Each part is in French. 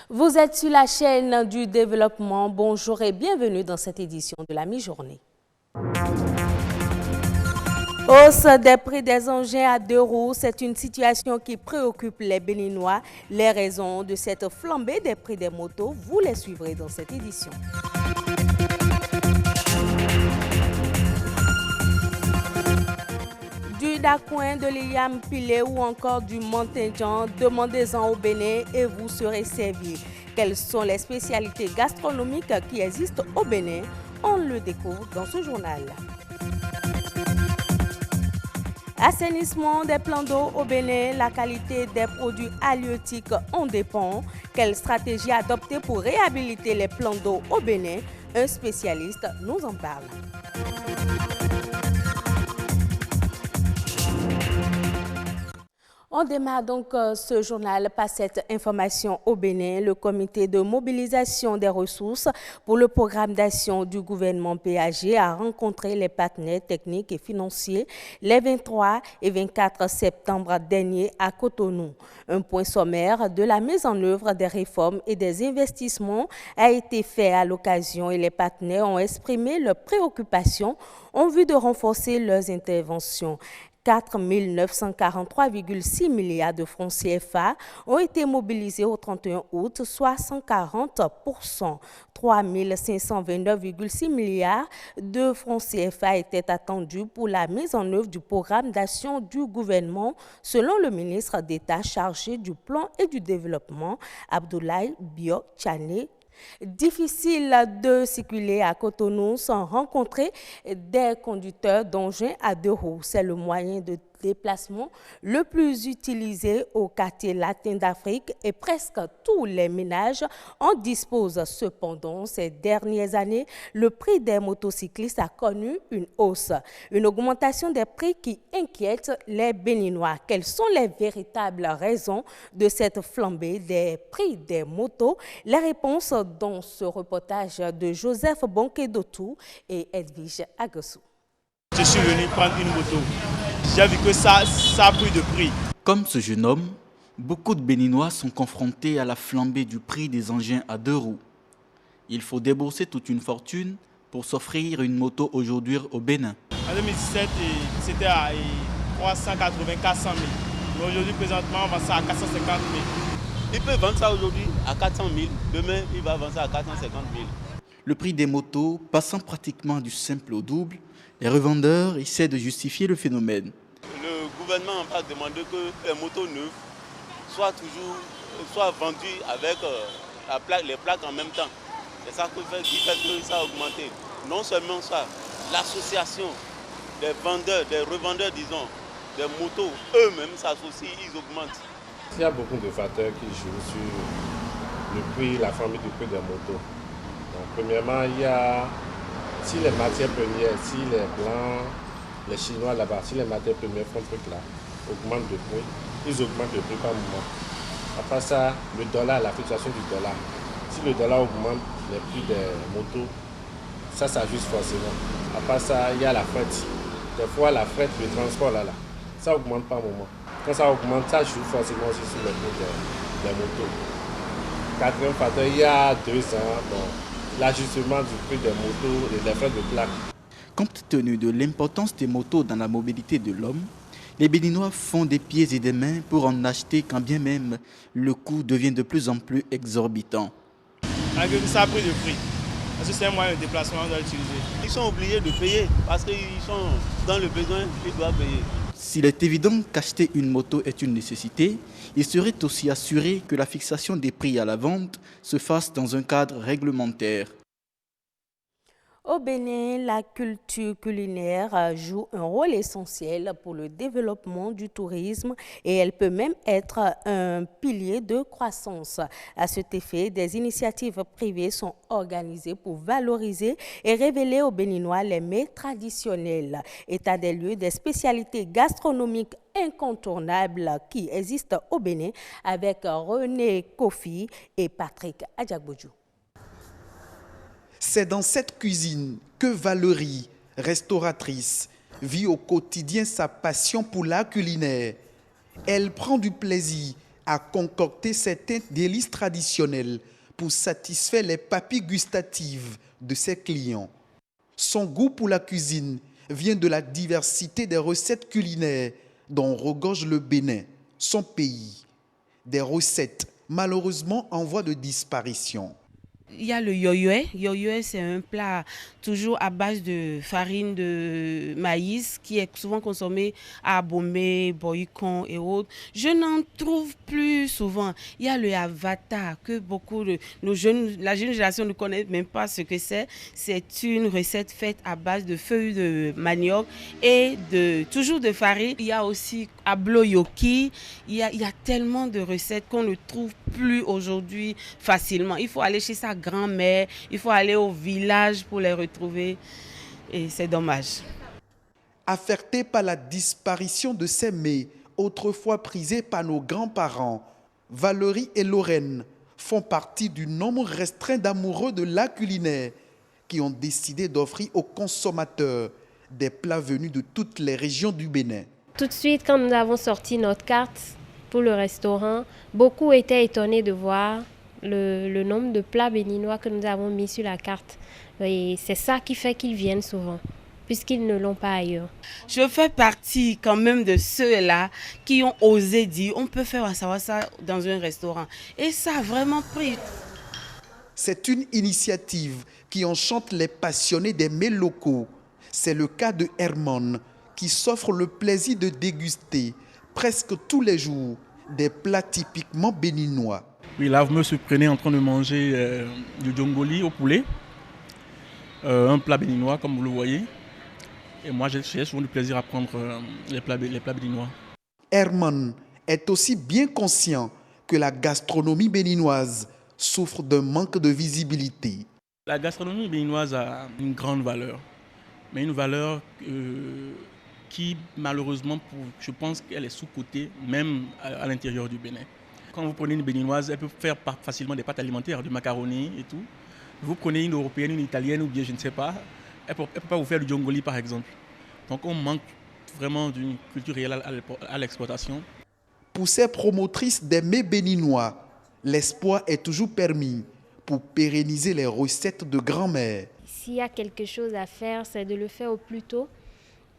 Vous êtes sur la chaîne du développement. Bonjour et bienvenue dans cette édition de la mi-journée. Hausse des prix des engins à 2 roues, c'est une situation qui préoccupe les Béninois. Les raisons de cette flambée des prix des motos, vous les suivrez dans cette édition. Du Dacoin, de l'Iam Pilé ou encore du Montéjan, demandez-en au Bénin et vous serez servi. Quelles sont les spécialités gastronomiques qui existent au Bénin? On le découvre dans ce journal. Assainissement des plans d'eau au Bénin, la qualité des produits halieutiques en dépend. Quelle stratégie adopter pour réhabiliter les plans d'eau au Bénin? Un spécialiste nous en parle. On démarre donc ce journal par cette information au Bénin. Le comité de mobilisation des ressources pour le programme d'action du gouvernement PAG a rencontré les partenaires techniques et financiers les 23 et 24 septembre dernier à Cotonou. Un point sommaire de la mise en œuvre des réformes et des investissements a été fait à l'occasion et les partenaires ont exprimé leurs préoccupations en vue de renforcer leurs interventions. 4 943,6 milliards de francs CFA ont été mobilisés au 31 août, soit 140%. 3 529,6 milliards de francs CFA étaient attendus pour la mise en œuvre du programme d'action du gouvernement, selon le ministre d'État chargé du plan et du développement, Abdoulaye Bio Tchané. Difficile de circuler à Cotonou sans rencontrer des conducteurs d'engins à 2 roues. C'est le moyen de déplacement le plus utilisé au quartier latin d'Afrique et presque tous les ménages en disposent. Cependant, ces dernières années, le prix des motocyclistes a connu une hausse, une augmentation des prix qui inquiète les Béninois. Quelles sont les véritables raisons de cette flambée des prix des motos? Les réponses dans ce reportage de Joseph Bonkedotou et Edwige Agassou. Je suis venu prendre une moto. J'ai vu que ça a pris de prix. Comme ce jeune homme, beaucoup de Béninois sont confrontés à la flambée du prix des engins à 2 roues. Il faut débourser toute une fortune pour s'offrir une moto aujourd'hui au Bénin. En 2017, c'était à 380 400 000. Mais aujourd'hui, présentement, on vend ça à 450 000. Il peut vendre ça aujourd'hui à 400 000. Demain, il va vendre ça à 450 000. Le prix des motos passant pratiquement du simple au double, les revendeurs essaient de justifier le phénomène. Le gouvernement va demander que les motos neuves soient vendues avec les plaques en même temps. C'est ça qui fait que ça a augmenté. Non seulement ça, l'association des vendeurs, des revendeurs, disons, des motos, eux-mêmes s'associent, ils augmentent. Il y a beaucoup de facteurs qui jouent sur le prix, la flambée du prix des motos. Donc, premièrement, il y a, si les matières premières, si les Blancs, les Chinois là-bas, si les matières premières font truc là, augmentent de prix, ils augmentent le prix par moment. Après ça, le dollar, la fluctuation du dollar. Si le dollar augmente les prix des motos, ça s'ajuste forcément. Après ça, il y a la fret. Des fois, la fret, le transport là, ça augmente par moment. Quand ça augmente, ça joue forcément aussi sur le prix des motos. Quatrième facteur, il y a 2 ans, l'ajustement du prix des motos et des frais de plaque. Compte tenu de l'importance des motos dans la mobilité de l'homme, les Béninois font des pieds et des mains pour en acheter quand bien même le coût devient de plus en plus exorbitant. Ça a pris de prix. Parce que c'est un moyen de déplacement, on doit l'utiliser. Ils sont obligés de payer parce qu'ils sont dans le besoin, ils doivent payer. S'il est évident qu'acheter une moto est une nécessité, il serait aussi assuré que la fixation des prix à la vente se fasse dans un cadre réglementaire. Au Bénin, la culture culinaire joue un rôle essentiel pour le développement du tourisme et elle peut même être un pilier de croissance. À cet effet, des initiatives privées sont organisées pour valoriser et révéler aux Béninois les mets traditionnels. État des lieux des spécialités gastronomiques incontournables qui existent au Bénin avec René Kofi et Patrick Adjagbodjou. C'est dans cette cuisine que Valérie, restauratrice, vit au quotidien sa passion pour l'art culinaire. Elle prend du plaisir à concocter certains délices traditionnels pour satisfaire les papilles gustatives de ses clients. Son goût pour la cuisine vient de la diversité des recettes culinaires dont regorge le Bénin, son pays. Des recettes malheureusement en voie de disparition. Il y a le yoyoé. Yoyoé, c'est un plat toujours à base de farine de maïs qui est souvent consommé à Abomey, Boycon et autres. Je n'en trouve plus souvent. Il y a le avata que beaucoup de la jeune génération ne connaît même pas ce que c'est. C'est une recette faite à base de feuilles de manioc et toujours de farine. Il y a aussi ablo-yoki. Il y a tellement de recettes qu'on ne trouve plus aujourd'hui facilement. Il faut aller chez sa grand-mère, il faut aller au village pour les retrouver et c'est dommage. Affectés par la disparition de ces mets autrefois prisés par nos grands-parents, Valérie et Lorraine font partie du nombre restreint d'amoureux de l'art culinaire qui ont décidé d'offrir aux consommateurs des plats venus de toutes les régions du Bénin. Tout de suite, quand nous avons sorti notre carte pour le restaurant, beaucoup étaient étonnés de voir le nombre de plats béninois que nous avons mis sur la carte. Et c'est ça qui fait qu'ils viennent souvent, puisqu'ils ne l'ont pas ailleurs. Je fais partie quand même de ceux-là qui ont osé dire on peut faire ça dans un restaurant. Et ça a vraiment pris. C'est une initiative qui enchante les passionnés des mets locaux. C'est le cas de Herman, qui s'offre le plaisir de déguster presque tous les jours des plats typiquement béninois. Oui, là, vous me surprenez en train de manger du djongoli au poulet, un plat béninois, comme vous le voyez. Et moi, j'ai souvent du plaisir à prendre les plats béninois. Herman est aussi bien conscient que la gastronomie béninoise souffre d'un manque de visibilité. La gastronomie béninoise a une grande valeur, mais une valeur qui, malheureusement, je pense qu'elle est sous-cotée, même à l'intérieur du Bénin. Quand vous prenez une béninoise, elle peut faire facilement des pâtes alimentaires, du macaroni et tout. Vous prenez une européenne, une italienne ou bien je ne sais pas, elle ne peut pas vous faire du djongoli par exemple. Donc on manque vraiment d'une culture réelle à l'exportation. Pour ces promotrices des mets béninois, l'espoir est toujours permis pour pérenniser les recettes de grand-mère. S'il y a quelque chose à faire, c'est de le faire au plus tôt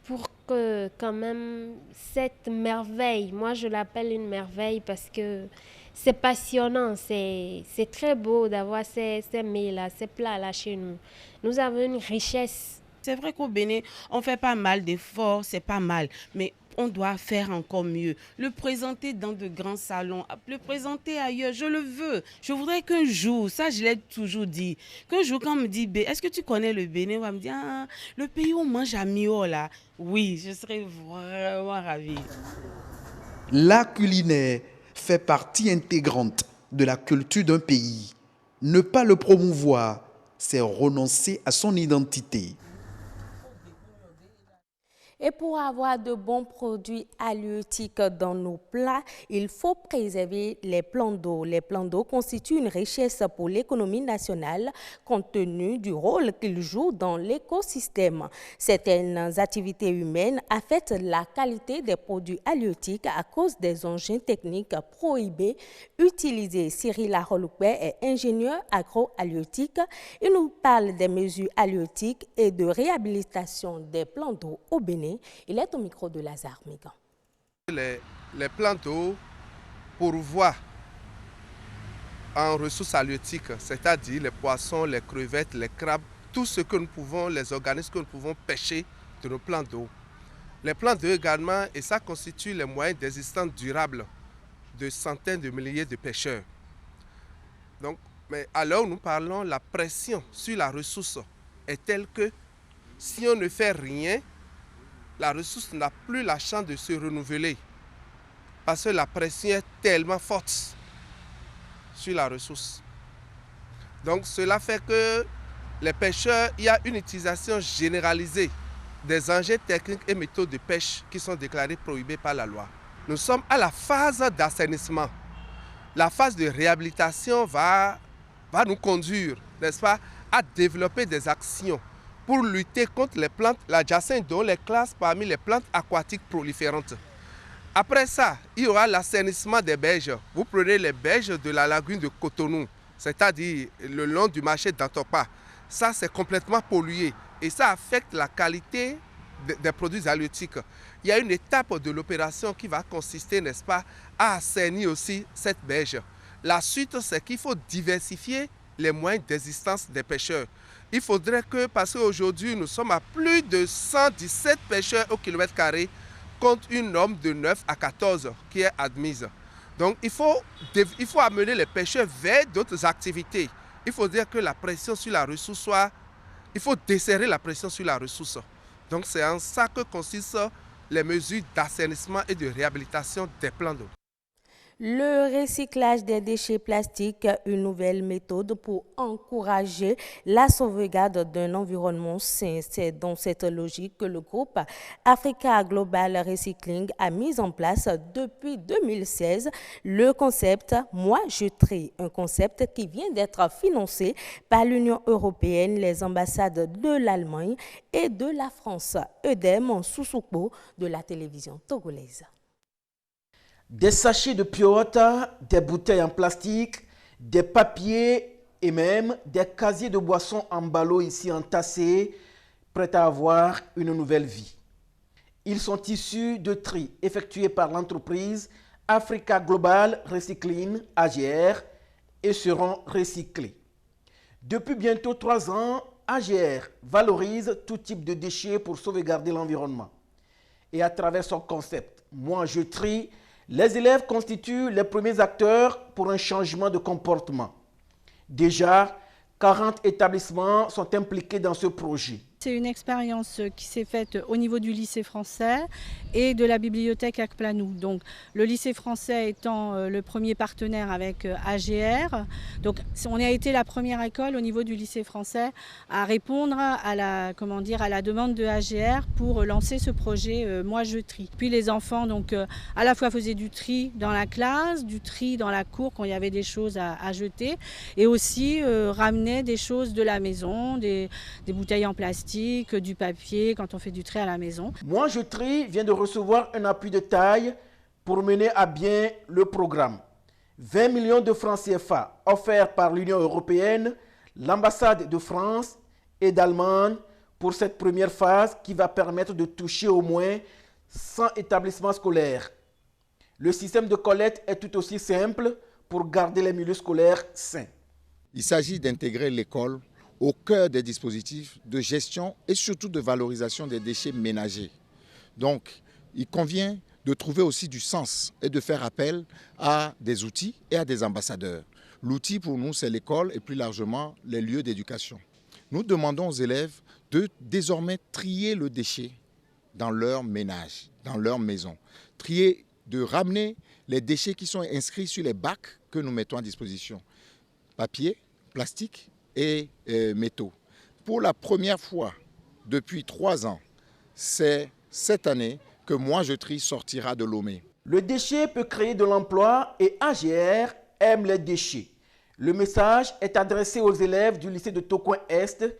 pour que quand même cette merveille, moi je l'appelle une merveille parce que c'est passionnant, c'est très beau d'avoir ces mets-là, ces plats-là chez nous. Nous avons une richesse. C'est vrai qu'au Bénin, on fait pas mal d'efforts, c'est pas mal, mais on doit faire encore mieux. Le présenter dans de grands salons, le présenter ailleurs, je le veux. Je voudrais qu'un jour, ça je l'ai toujours dit, qu'un jour quand on me dit, est-ce que tu connais le Bénin? On va me dire, ah, le pays où on mange à Mio là. Oui, je serais vraiment ravie. L'art culinaire fait partie intégrante de la culture d'un pays. Ne pas le promouvoir, c'est renoncer à son identité. Et pour avoir de bons produits halieutiques dans nos plats, il faut préserver les plans d'eau. Les plans d'eau constituent une richesse pour l'économie nationale compte tenu du rôle qu'ils jouent dans l'écosystème. Certaines activités humaines affectent la qualité des produits halieutiques à cause des engins techniques prohibés utilisés. Cyril Aroloukbé est ingénieur agro-halieutique. Il nous parle des mesures halieutiques et de réhabilitation des plans d'eau au Bénin. Il est au micro de Lazare Mégan. Les plans d'eau pourvoient en ressources halieutiques, c'est-à-dire les poissons, les crevettes, les crabes, tout ce que nous pouvons, les organismes que nous pouvons pêcher de nos plans d'eau. Les plans d'eau également, et ça constitue les moyens d'existence durable de centaines de milliers de pêcheurs. Donc, mais à l'heure où nous parlons, la pression sur la ressource est telle que si on ne fait rien, la ressource n'a plus la chance de se renouveler. Parce que la pression est tellement forte sur la ressource. Donc cela fait que les pêcheurs, il y a une utilisation généralisée des engins techniques et méthodes de pêche qui sont déclarés prohibés par la loi. Nous sommes à la phase d'assainissement. La phase de réhabilitation va nous conduire, n'est-ce pas, à développer des actions pour lutter contre les plantes, la jacinthe, dont les classes parmi les plantes aquatiques proliférantes. Après ça, il y aura l'assainissement des berges. Vous prenez les berges de la lagune de Cotonou, c'est-à-dire le long du marché d'Antopa. Ça, c'est complètement pollué et ça affecte la qualité des produits halieutiques. Il y a une étape de l'opération qui va consister, n'est-ce pas, à assainir aussi cette berge. La suite, c'est qu'il faut diversifier les moyens d'existence des pêcheurs. Il faudrait que, parce qu'aujourd'hui, nous sommes à plus de 117 pêcheurs au kilomètre carré, contre une norme de 9 à 14 qui est admise. Donc il faut amener les pêcheurs vers d'autres activités. Il faut dire que la pression sur la ressource soit... Il faut desserrer la pression sur la ressource. Donc c'est en ça que consistent les mesures d'assainissement et de réhabilitation des plans d'eau. Le recyclage des déchets plastiques, une nouvelle méthode pour encourager la sauvegarde d'un environnement sain. C'est dans cette logique que le groupe Africa Global Recycling a mis en place depuis 2016 le concept « Moi je trie », un concept qui vient d'être financé par l'Union européenne, les ambassades de l'Allemagne et de la France. Edem Soussouko de la télévision togolaise. Des sachets de pure water, des bouteilles en plastique, des papiers et même des casiers de boissons en ballot ici entassés, prêts à avoir une nouvelle vie. Ils sont issus de tri effectués par l'entreprise Africa Global Recycling, AGR, et seront recyclés. Depuis bientôt 3 ans, AGR valorise tout type de déchets pour sauvegarder l'environnement. Et à travers son concept « Moi je trie », les élèves constituent les premiers acteurs pour un changement de comportement. Déjà, 40 établissements sont impliqués dans ce projet. C'est une expérience qui s'est faite au niveau du lycée français et de la bibliothèque Akplanou. Donc, le lycée français étant le premier partenaire avec AGR. Donc, on a été la première école au niveau du lycée français à répondre à la demande de AGR pour lancer ce projet Moi je trie. Puis les enfants donc à la fois faisaient du tri dans la classe, du tri dans la cour quand il y avait des choses à jeter, et aussi ramenaient des choses de la maison, des bouteilles en plastique, du papier quand on fait du tri à la maison. Moi je trie vient de recevoir un appui de taille pour mener à bien le programme. 20 millions de francs CFA offerts par l'Union européenne, l'ambassade de France et d'Allemagne pour cette première phase qui va permettre de toucher au moins 100 établissements scolaires. Le système de collecte est tout aussi simple pour garder les milieux scolaires sains. Il s'agit d'intégrer l'école au cœur des dispositifs de gestion et surtout de valorisation des déchets ménagers. Donc, il convient de trouver aussi du sens et de faire appel à des outils et à des ambassadeurs. L'outil pour nous, c'est l'école et plus largement les lieux d'éducation. Nous demandons aux élèves de désormais trier le déchet dans leur ménage, dans leur maison. Trier, de ramener les déchets qui sont inscrits sur les bacs que nous mettons à disposition. Papier, plastique et métaux. Pour la première fois depuis 3 ans, c'est cette année que Moi je trie sortira de Lomé. Le déchet peut créer de l'emploi et AGR aime les déchets. Le message est adressé aux élèves du lycée de Tokoin-Est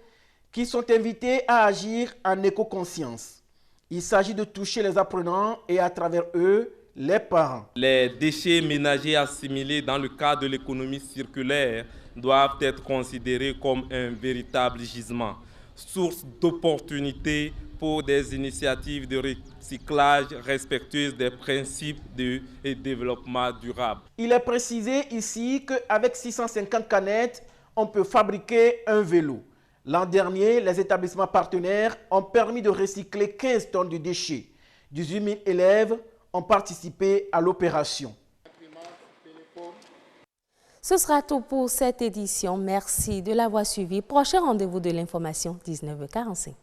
qui sont invités à agir en éco-conscience. Il s'agit de toucher les apprenants et à travers eux, les parents. Les déchets ménagers assimilés dans le cadre de l'économie circulaire doivent être considérés comme un véritable gisement, source d'opportunités pour des initiatives de recyclage respectueuses des principes de développement durable. Il est précisé ici qu'avec 650 canettes, on peut fabriquer un vélo. L'an dernier, les établissements partenaires ont permis de recycler 15 tonnes de déchets. 18 000 élèves ont participé à l'opération. Ce sera tout pour cette édition. Merci de l'avoir suivi. Prochain rendez-vous de l'information, 19h45.